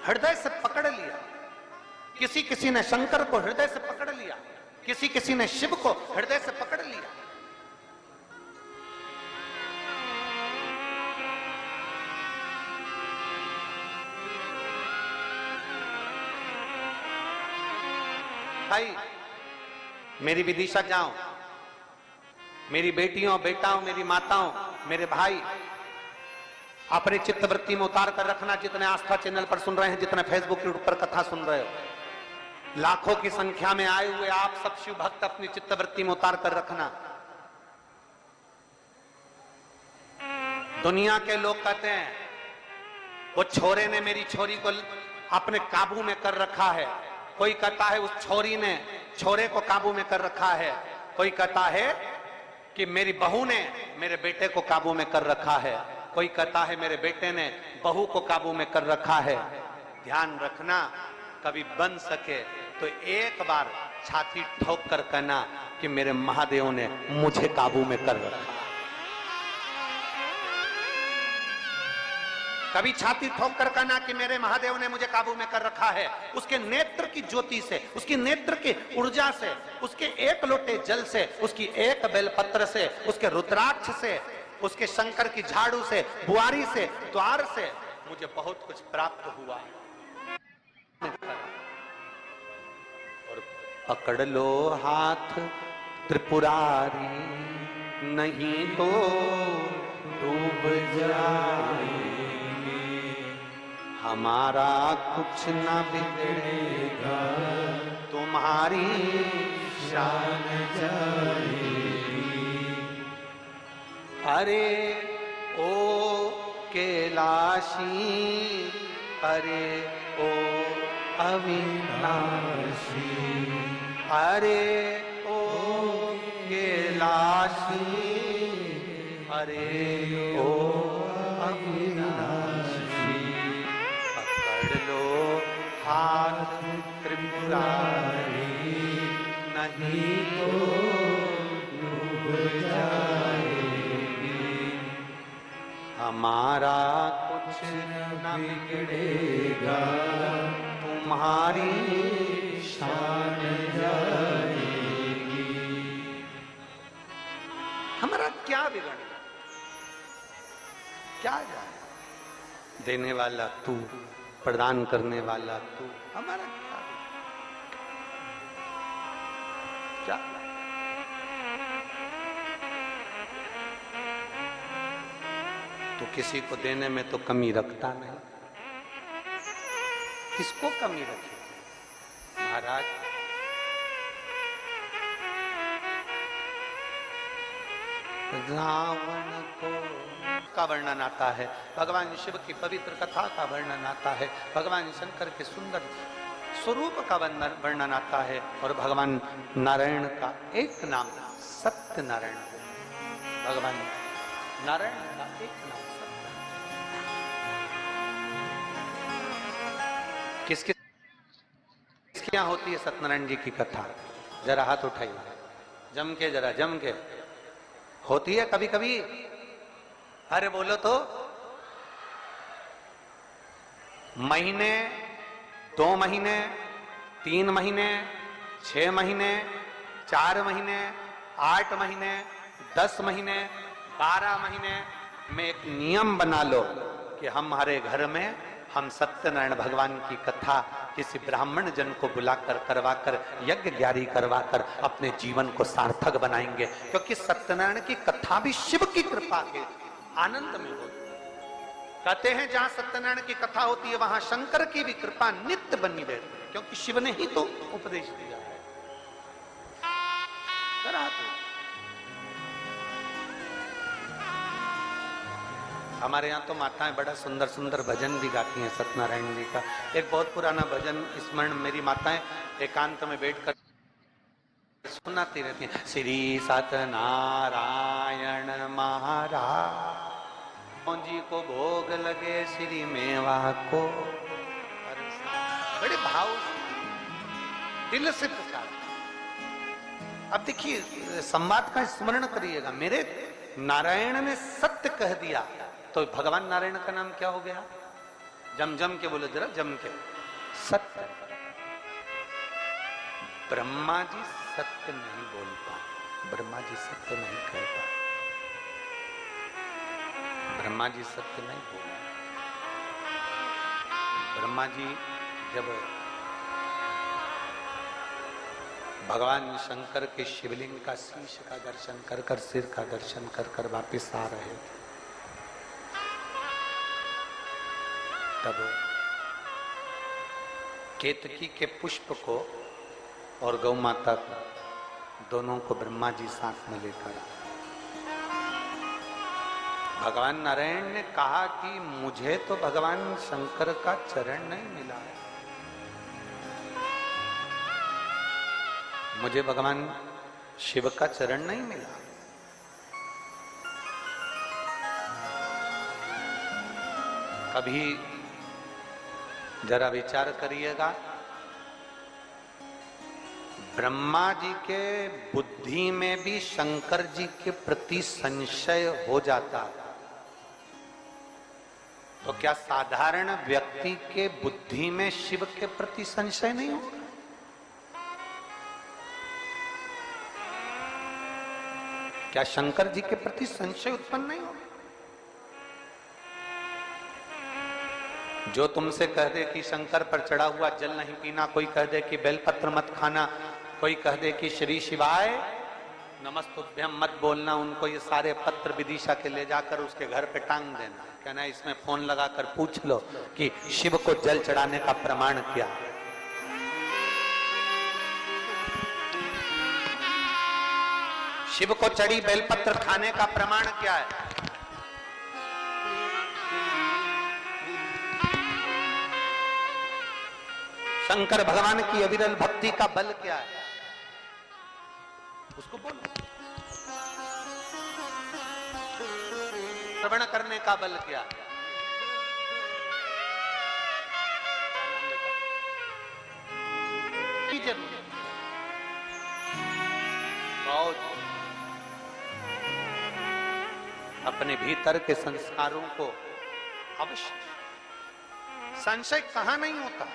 हृदय से पकड़ लिया, किसी किसी ने शंकर को हृदय से पकड़ लिया, किसी किसी ने शिव को हृदय से पकड़ लिया। भाई मेरी विदिशा जाओ, मेरी बेटियों बेटाओं, मेरी माताओं, मेरे भाई, अपने चित्तवृत्ति में उतार कर रखना। जितने आस्था चैनल पर सुन रहे हैं, जितने फेसबुक यूट्यूब पर कथा सुन रहे हो, लाखों की संख्या में आए हुए आप सब शिव भक्त अपनी चित्तवृत्ति में उतार कर रखना। दुनिया के लोग कहते हैं वो छोरे ने मेरी छोरी को अपने काबू में कर रखा है, कोई कहता है उस छोरी ने छोरे को काबू में कर रखा है, कोई कहता है कि मेरी बहू ने मेरे बेटे को काबू में कर रखा है, कोई कहता है मेरे बेटे ने बहू को काबू में कर रखा है। ध्यान रखना, कभी बन सके तो एक बार छाती ठोक कर कहना कि मेरे महादेव ने मुझे काबू में कर रखा। कभी छाती ठोक कर कहना कि मेरे महादेव ने मुझे काबू में कर रखा है। उसके नेत्र की ज्योति से, उसकी नेत्र की ऊर्जा से, उसके एक लोटे जल से, उसकी एक बेलपत्र से, उसके रुद्राक्ष से, उसके शंकर की झाड़ू से, बुआरी से, द्वार से मुझे बहुत कुछ प्राप्त हुआ। और पकड़ लो हाथ त्रिपुरारी, नहीं तो डूब जाए। हमारा कुछ न बिगड़ेगा, तुम्हारी शान जाएगी। अरे ओ कैलाशी, अरे ओ अविनाशी, अरे ओ कैलाशी, अरे ओ अविनाशी। हाथ त्रिपुरारी, नहीं तो डूब जाएगी। हमारा कुछ न बिगड़ेगा, तुम्हारी शान जाएगी। हमारा क्या बिगड़ेगा, क्या जाए? देने वाला तू, प्रदान करने वाला तू, हमारा क्या? तो किसी को देने में तो कमी रखता नहीं, किसको कमी रखे महाराज? रावण को का वर्णन आता है, भगवान शिव की पवित्र कथा का वर्णन आता है, भगवान शंकर के सुंदर स्वरूप का वर्णन आता है, और भगवान नारायण का एक नाम सत्यनारायण है। भगवान नारायण का एक नाम सत्यनारायण। किसके यहाँ होती है सत्यनारायण जी की कथा? जरा हाथ उठाइए, जम के, जरा जम के होती है कभी कभी? अरे बोलो तो। महीने, 2 महीने, 3 महीने, 6 महीने, 4 महीने, 8 महीने, 10 महीने, 12 महीने में एक नियम बना लो कि हमारे घर में हम सत्यनारायण भगवान की कथा किसी ब्राह्मण जन को बुलाकर, करवाकर, यज्ञ ग्यारी करवाकर अपने जीवन को सार्थक बनाएंगे। क्योंकि सत्यनारायण की कथा भी शिव की कृपा के आनंद में होती। कहते हैं जहां सत्यनारायण की कथा होती है वहां शंकर की भी कृपा नित्य बनी रहती है, क्योंकि शिव ने ही तो उपदेश दिया है। हमारे यहाँ तो माताएं बड़ा सुंदर सुंदर भजन भी गाती हैं सत्यनारायण जी का। एक बहुत पुराना भजन स्मरण मेरी माताएं एकांत में बैठकर सुनाती रहती हैं। श्री सत्यनारायण महाराज जी को भोग लगे श्री मेवा को। बड़े भाव दिल से पुकार। अब देखिए संवाद का स्मरण करिएगा। मेरे नारायण ने सत्य कह दिया तो भगवान नारायण का नाम क्या हो गया? जम के बोलो जरा, जम के। सत्य। ब्रह्मा जी सत्य नहीं बोल पाए, ब्रह्मा जी सत्य नहीं कह पाए, ब्रह्मा जी सत्य नहीं बोले। ब्रह्मा जी जब भगवान शंकर के शिवलिंग का शीश का दर्शन कर कर, सिर का दर्शन कर कर वापिस आ रहे थे, तब केतकी के पुष्प को और गौ माता को, दोनों को ब्रह्मा जी साथ में लेकर भगवान नारायण ने कहा कि मुझे तो भगवान शंकर का चरण नहीं मिला है, मुझे भगवान शिव का चरण नहीं मिला। कभी जरा विचार करिएगा, ब्रह्मा जी के बुद्धि में भी शंकर जी के प्रति संशय हो जाता, तो क्या साधारण व्यक्ति के बुद्धि में शिव के प्रति संशय नहीं होगा? क्या शंकर जी के प्रति संशय उत्पन्न नहीं होगा? जो तुमसे कह दे कि शंकर पर चढ़ा हुआ जल नहीं पीना, कोई कह दे कि बेलपत्र मत खाना, कोई कह दे कि श्री शिवाय नमस्तुभ्यम मत बोलना, उनको ये सारे पत्र विदिशा के ले जाकर उसके घर पे टांग देना, कहना इसमें फोन लगाकर पूछ लो कि शिव को जल चढ़ाने का प्रमाण क्या है। शिव को चढ़ी बेलपत्र खाने का प्रमाण क्या है? शंकर भगवान की अविरल भक्ति का बल क्या है? उसको बोलो। श्रवण करने का बल क्या है? बहुत अपने भीतर के संस्कारों को अवश्य, संशय कहां नहीं होता।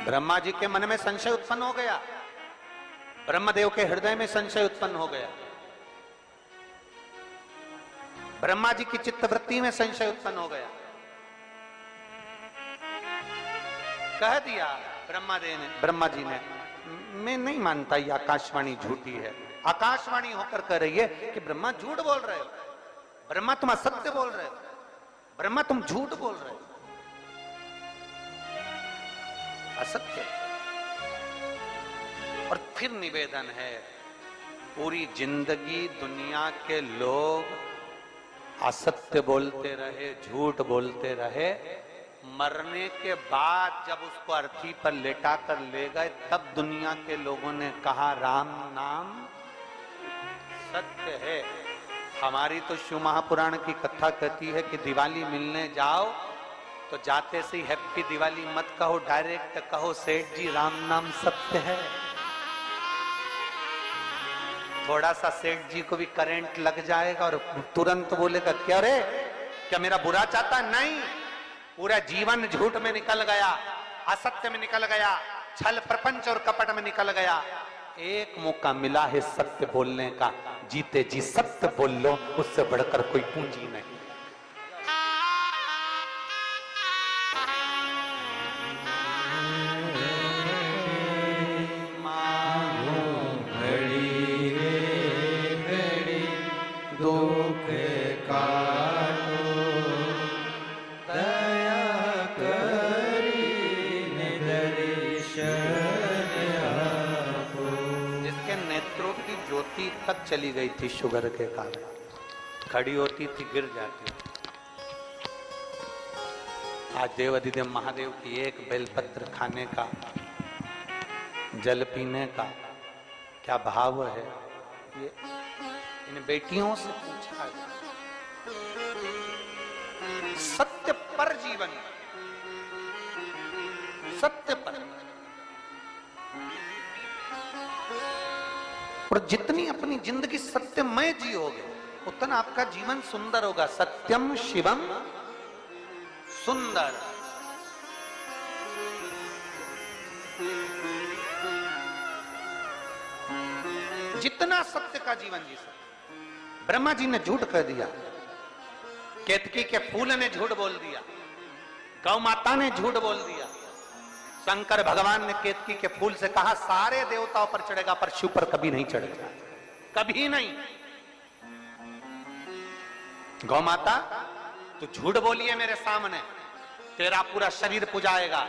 ब्रह्मा जी के मन में संशय उत्पन्न हो गया, ब्रह्मदेव के हृदय में संशय उत्पन्न हो गया, ब्रह्मा जी की चित्तवृत्ति में संशय उत्पन्न हो गया। कह दिया ब्रह्मा जी ने, मैं नहीं मानता ये आकाशवाणी झूठी है। आकाशवाणी होकर कह रही है कि ब्रह्मा झूठ बोल रहे हो, ब्रह्मा तुम असत्य बोल रहे हो, ब्रह्मा तुम झूठ बोल रहे हो, असत्य। और फिर निवेदन है, पूरी जिंदगी दुनिया के लोग असत्य बोलते रहे, झूठ बोलते रहे, मरने के बाद जब उसको अर्थी पर लेटा कर ले गए, तब दुनिया के लोगों ने कहा राम नाम सत्य है। हमारी तो शिव महापुराण की कथा कहती है कि दिवाली मिलने जाओ तो जाते से ही हैप्पी दिवाली मत कहो, डायरेक्ट कहो सेठ जी राम नाम सत्य है। थोड़ा सा सेठ जी को भी करंट लग जाएगा और तुरंत बोलेगा क्या रे, क्या मेरा बुरा चाहता? नहीं, पूरा जीवन झूठ में निकल गया, असत्य में निकल गया, छल प्रपंच और कपट में निकल गया। एक मौका मिला है सत्य बोलने का, जीते जी सत्य बोल लो, उससे बढ़कर कोई पूंजी नहीं। तक चली गई थी शुगर के कारण, खड़ी होती थी गिर जाती। आज देवाधिदेव महादेव की एक बेलपत्र खाने का, जल पीने का क्या भाव है, ये इन बेटियों से पूछा जाए। सत्य पर जीवन, सत्य पर, और जितनी अपनी जिंदगी सत्यमय जियोगे उतना आपका जीवन सुंदर होगा। सत्यम शिवम सुंदर। जितना सत्य का जीवन जी सकते। ब्रह्मा जी ने झूठ कह दिया, केतकी के फूल ने झूठ बोल दिया, गौ माता ने झूठ बोल दिया। शंकर भगवान ने केतकी के फूल से कहा सारे देवताओं पर चढ़ेगा पर शिव पर कभी नहीं चढ़ेगा, कभी नहीं। गौ माता तू झूठ बोली है मेरे सामने, तेरा पूरा शरीर पुजाएगा।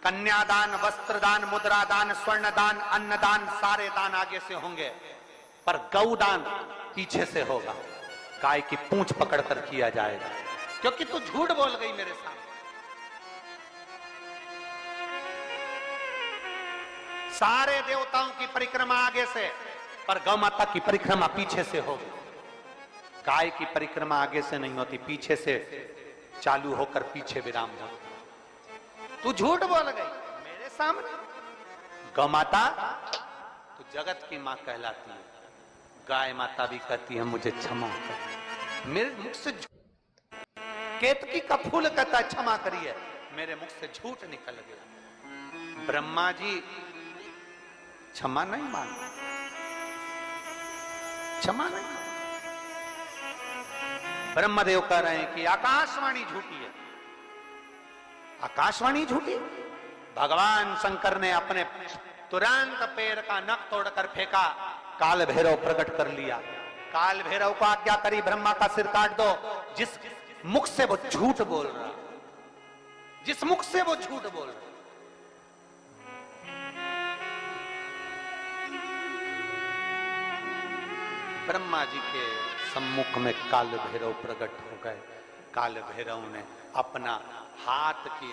कन्यादान, वस्त्रदान, मुद्रादान, स्वर्णदान, अन्नदान, सारे दान आगे से होंगे, पर गौदान पीछे से होगा। गाय की पूंछ पकड़कर किया जाएगा, क्योंकि तू झूठ बोल गई मेरे सामने। सारे देवताओं की परिक्रमा आगे से, पर गौ माता की परिक्रमा पीछे से होगी। गाय की परिक्रमा आगे से नहीं होती, पीछे से चालू होकर पीछे विराम होती। तू झूठ बोल गई मेरे सामने। गौ माता तू जगत की मां कहलाती है, गाय माता भी कहती है मुझे क्षमा कर। मेरे मुख से केतकी का फूल कहता है क्षमा करिए, मेरे मुख से झूठ निकल गया। ब्रह्मा जी क्षमा नहीं मांगे, क्षमा नहीं। ब्रह्मदेव कह रहे हैं कि आकाशवाणी झूठी है। आकाशवाणी झूठी? भगवान शंकर ने अपने तुरंत पैर का नख तोड़कर फेंका, काल भैरव प्रकट कर लिया। काल भैरव को आज्ञा करी ब्रह्मा का सिर काट दो। जिस मुख से वो झूठ बोल रहा, जिस मुख से वो झूठ बोल रहा। ब्रह्मा जी के सम्मुख में काल भैरव प्रकट हो गए। काल भैरव ने अपना हाथ की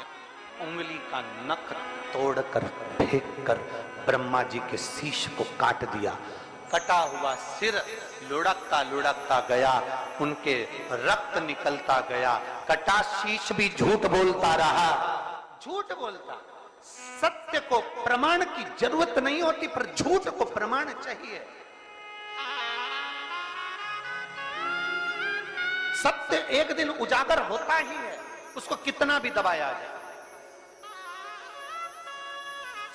उंगली का नख तोड़कर फेंककर ब्रह्मा जी के शीश को काट दिया। कटा हुआ सिर लुढ़कता लुढ़कता गया, उनके रक्त निकलता गया। कटा शीश भी झूठ बोलता रहा, झूठ बोलता। सत्य को प्रमाण की जरूरत नहीं होती, पर झूठ को प्रमाण चाहिए। सत्य एक दिन उजागर होता ही है, उसको कितना भी दबाया जाए।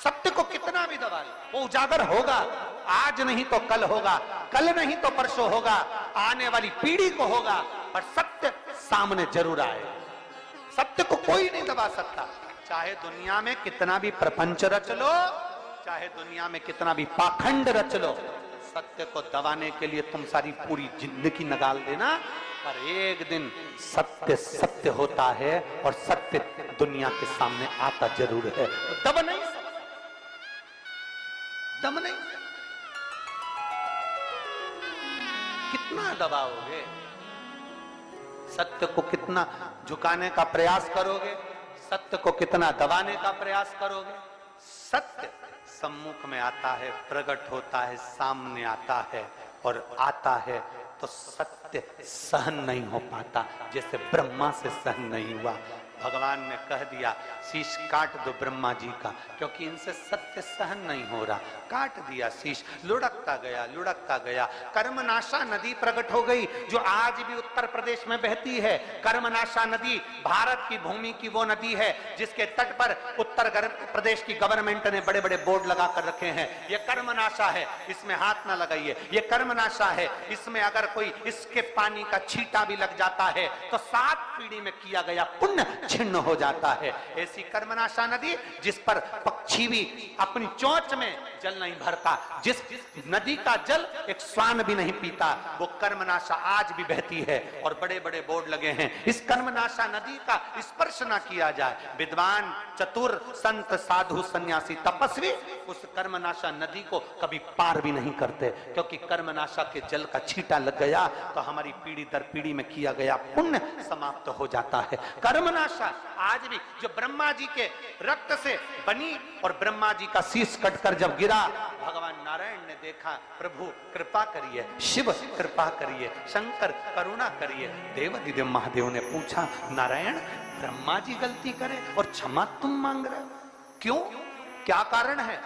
सत्य को कितना भी दबा ले, वो उजागर होगा। आज नहीं तो कल होगा, कल नहीं तो परसों होगा, आने वाली पीढ़ी को होगा, पर सत्य सामने जरूर आएगा। सत्य को कोई नहीं दबा सकता। चाहे दुनिया में कितना भी प्रपंच रच लो, चाहे दुनिया में कितना भी पाखंड रच लो, सत्य को दबाने के लिए तुम सारी पूरी जिंदगी निकाल देना, पर एक दिन सत्य सत्य होता है और सत्य दुनिया के सामने आता जरूर है। तो दब नहीं सकते, दब नहीं। कितना दबाओगे? सत्य को कितना झुकाने का प्रयास करोगे? सत्य को कितना दबाने का प्रयास करोगे? सत्य सम्मुख में आता है, प्रकट होता है, सामने आता है, और आता है तो सत्य सहन नहीं हो पाता, जैसे ब्रह्मा से सहन नहीं हुआ। भगवान ने कह दिया शीश काट दो ब्रह्मा जी का, क्योंकि इनसे सत्य सहन नहीं हो रहा। काट दिया शीश, लुढ़कता गया, लुढ़कता गया। कर्मनाशा नदी प्रकट हो गई, जो आज भी उत्तर प्रदेश में बहती है। कर्मनाशा नदी भारत की भूमि की वो नदी है जिसके तट पर उत्तर प्रदेश की गवर्नमेंट ने बड़े बड़े बोर्ड लगा कर रखे हैं, ये कर्मनाशा है, इसमें हाथ ना लगाइए, ये कर्मनाशा है, इसमें अगर कोई इसके पानी का छींटा भी लग जाता है तो 7 पीढ़ी में किया गया पुण्य छिन्न हो जाता है। ऐसी कर्मनाशा नदी जिस पर पक्षी भी अपनी चोंच में जल नहीं भरता, जिस नदी का जल एक श्वान भी नहीं पीता, वो कर्मनाशा आज भी बहती है और बड़े बड़े बोर्ड लगे हैं, इस कर्मनाशा नदी का स्पर्श ना किया जाए। विद्वान, चतुर, संत, साधु, सन्यासी, तपस्वी उस कर्मनाशा नदी को कभी पार भी नहीं करते, क्योंकि कर्मनाशा के जल का छींटा लग गया तो हमारी पीढ़ी दर पीढ़ी में किया गया पुण्य समाप्त हो जाता है। कर्मनाशा आज भी जो ब्रह्मा जी के रक्त से बनी, और ब्रह्मा जी का शीश कटकर जब गिरा, भगवान नारायण ने देखा, प्रभु कृपा करिए, शिव कृपा करिए, शंकर करुणा करिए। देवाधिदेव महादेव ने पूछा, नारायण ब्रह्मा जी गलती करे और क्षमा तुम मांग रहे हो, क्यों, क्या कारण है?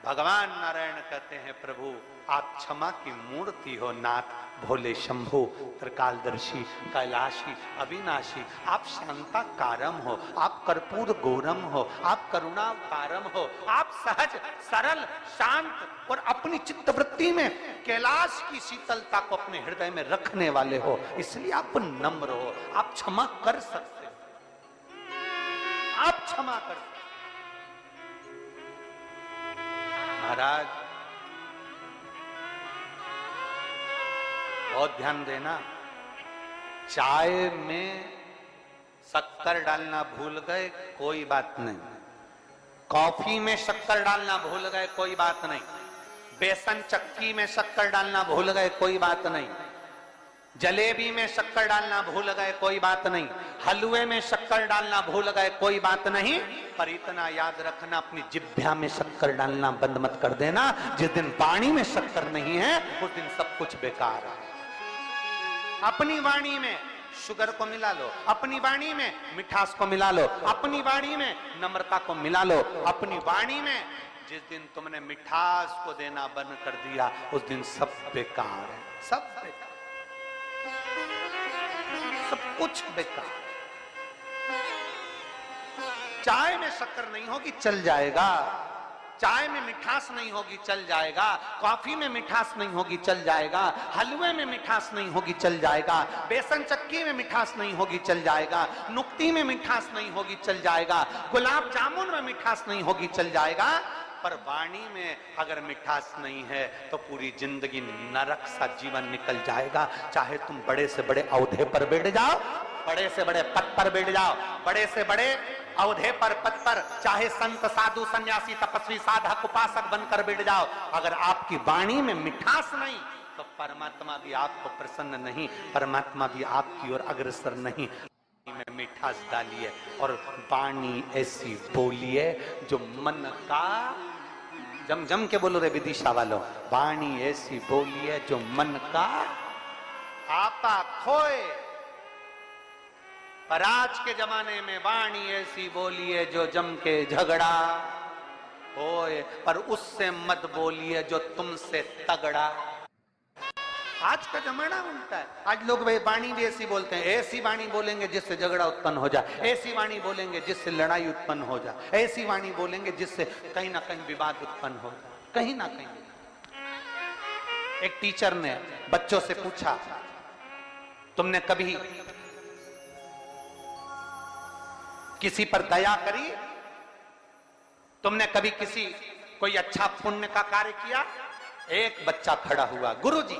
भगवान नारायण कहते हैं, प्रभु आप क्षमा की मूर्ति हो नाथ, भोले शंभु, त्रिकालदर्शी, कैलाशी, अविनाशी, आप शांताकारम हो, आप कर्पूर गौरम हो, आप करुणाकारम हो, आप सहज सरल शांत और अपनी चित्तवृत्ति में कैलाश की शीतलता को अपने हृदय में रखने वाले हो, इसलिए आप नम्र हो, आप क्षमा कर सकते हो, आप क्षमा कर सकते। महाराज बहुत ध्यान देना, चाय में शक्कर डालना भूल गए कोई बात नहीं, कॉफी में शक्कर डालना भूल गए कोई बात नहीं, बेसन चक्की में शक्कर डालना भूल गए कोई बात नहीं, जलेबी में शक्कर डालना भूल गए कोई बात नहीं, हलवे में शक्कर डालना भूल गए कोई बात नहीं, पर इतना याद रखना अपनी जिह्वा में शक्कर डालना बंद मत कर देना। जिस दिन वाणी में शक्कर नहीं है उस दिन सब कुछ बेकार है। अपनी वाणी में शुगर को मिला लो, अपनी वाणी में मिठास को मिला लो, अपनी वाणी में नम्रता को मिला लो, अपनी वाणी में जिस दिन तुमने मिठास को देना बंद कर दिया उस दिन सब बेकार है, सब बेकार, सब कुछ बेकार। चाय में शक्कर नहीं होगी चल जाएगा, चाय में मिठास नहीं होगी चल जाएगा, कॉफी में मिठास नहीं होगी चल जाएगा, हलवे में मिठास नहीं होगी चल जाएगा, बेसन चक्की में मिठास नहीं होगी चल जाएगा, नुक्ती में मिठास नहीं होगी चल जाएगा, गुलाब जामुन में मिठास नहीं होगी चल जाएगा, पर वाणी में अगर मिठास नहीं है तो पूरी जिंदगी नरक सा जीवन निकल जाएगा। चाहे तुम बड़े से बड़े औहदे पर बैठ जाओ, बड़े से बड़े पद पर बैठ जाओ, बड़े से बड़े औहदे पर पद पर, चाहे संत साधु सन्यासी तपस्वी साधक उपासक बनकर बैठ जाओ, अगर आपकी वाणी में मिठास नहीं तो परमात्मा भी आपको प्रसन्न नहीं, परमात्मा भी आपकी ओर अग्रसर नहीं। में मिठास डालिए और वाणी ऐसी बोलिए जो मन का, जम जम के बोलो रे विदिशा वालों, वाणी ऐसी बोलिए जो मन का आपा खोए। पर आज के जमाने में वाणी ऐसी बोलिए जो जम के झगड़ा होए, पर उससे मत बोलिए जो तुमसे तगड़ा। आज का जमाना उल्टा है, आज लोग भाई वाणी भी ऐसी बोलते हैं, ऐसी वाणी बोलेंगे जिससे झगड़ा उत्पन्न हो जाए, ऐसी वाणी बोलेंगे जिससे लड़ाई उत्पन्न हो जाए, ऐसी वाणी बोलेंगे जिससे कहीं ना कहीं विवाद उत्पन्न हो जाए, कहीं ना कहीं। एक टीचर ने बच्चों से पूछा, तुमने कभी किसी पर दया करी? तुमने कभी किसी कोई अच्छा पुण्य का कार्य किया? एक बच्चा खड़ा हुआ, गुरुजी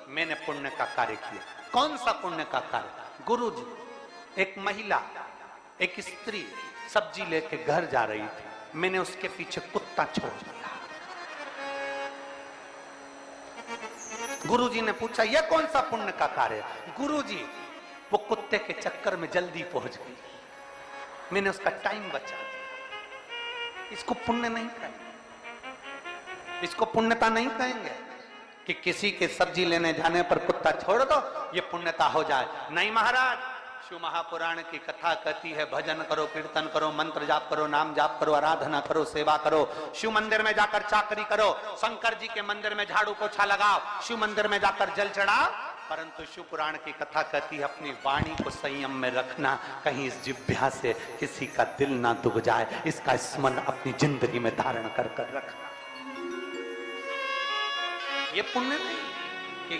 मैंने पुण्य का कार्य किया। कौन सा पुण्य का कार्य? गुरुजी, एक महिला, एक स्त्री सब्जी लेके घर जा रही थी, मैंने उसके पीछे कुत्ता छोड़ दिया। गुरुजी ने पूछा यह कौन सा पुण्य का कार्य? गुरुजी वो कुत्ते के चक्कर में जल्दी पहुंच गई, मैंने उसका टाइम बचा दिया। इसको पुण्य नहीं कहेंगे, इसको पुण्यता नहीं कहेंगे कि किसी के सब्जी लेने जाने पर कुत्ता छोड़ दो ये पुण्यता हो जाए। नहीं महाराज, शिव महापुराण की कथा कहती है भजन करो, कीर्तन करो, मंत्र जाप करो, नाम जाप करो, आराधना करो, सेवा करो, शिव मंदिर में जाकर चाकरी करो, शंकर जी के मंदिर में झाड़ू पोछा लगाओ, शिव मंदिर में जाकर जल चढ़ाओ। परंतु शिव पुराण की कथा कहती है अपनी वाणी को संयम में रखना, कहीं इस जिह्वा से किसी का दिल ना दुख जाए, इसका स्मरण अपनी जिंदगी में धारण कर कर रखना। ये पुण्य नहीं कि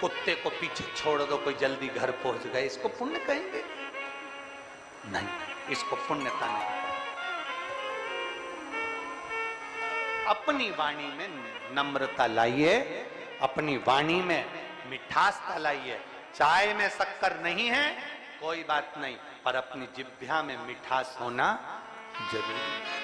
कुत्ते को पीछे छोड़ दो कोई जल्दी घर पहुंच गए, इसको पुण्य कहेंगे? नहीं, इसको पुण्यता नहीं। अपनी वाणी में नम्रता लाइए, अपनी वाणी में मिठासता लाइए। चाय में शक्कर नहीं है कोई बात नहीं, पर अपनी जिह्वा में मिठास होना जरूरी है।